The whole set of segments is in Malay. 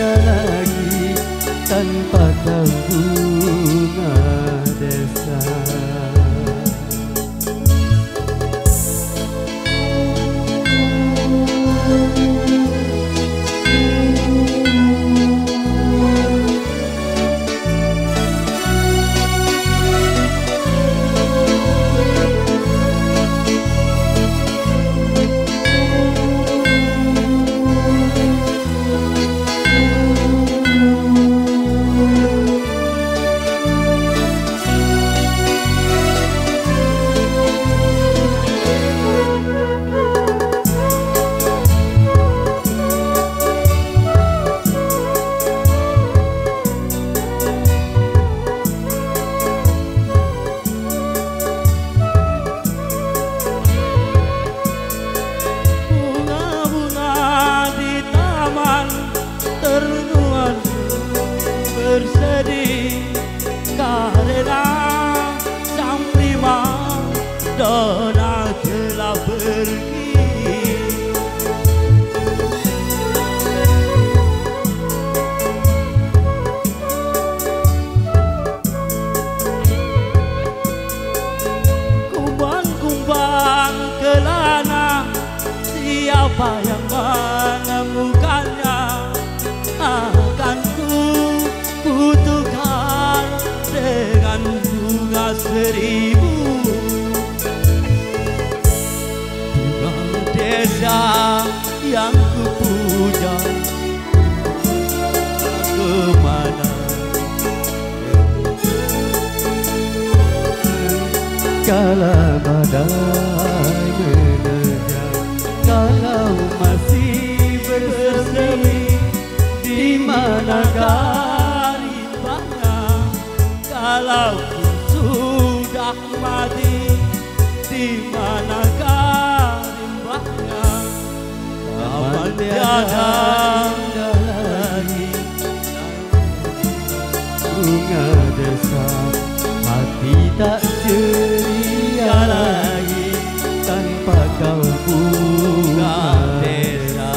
ceria lagi tanpa kau bunga desa. Bersedih karena sang prima dona telah pergi. Kumbang-kumbang kelana, siapa yang menemukannya akan kutukar dengan bunga 1000. Bunga desa yang kupuja kemana? Kala badai menerjang, kalau masih bersemi, di manakah rimbanya? Kalau sudah mati, di manakah rimbanya? Taman tiada lagi bunga desa, hati tak ceria lagi tanpa kau bunga desa.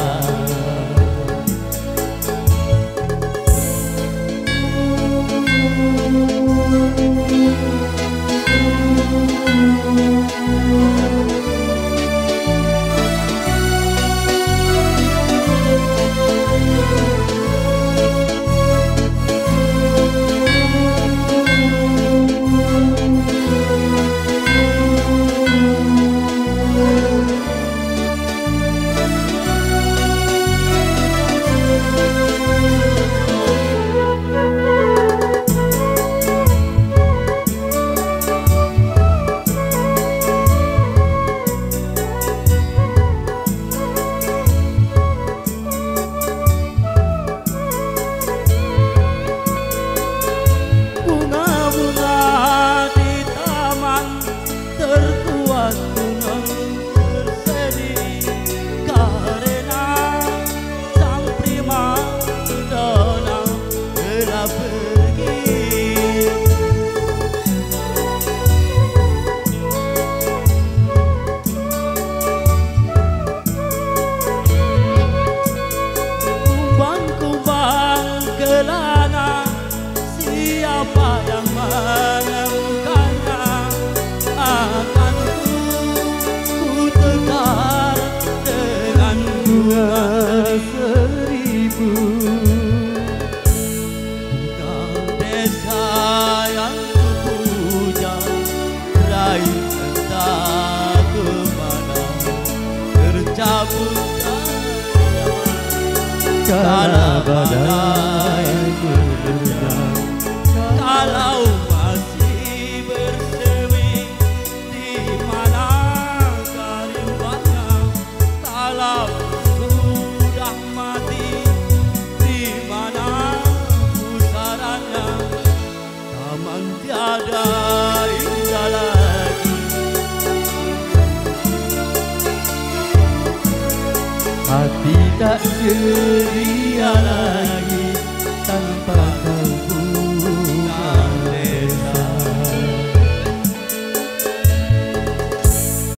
Siapa yang menemukannya akan kutukar dengan bunga 1000. Bunga desa yang kupuja raih entah kemana, tercabut kala badai menerjang, kalau masih bersemi, di mana karimbanya? Kalau sudah mati, di mana pusarannya? Taman tiada indah lagi, hati tak ceria lagi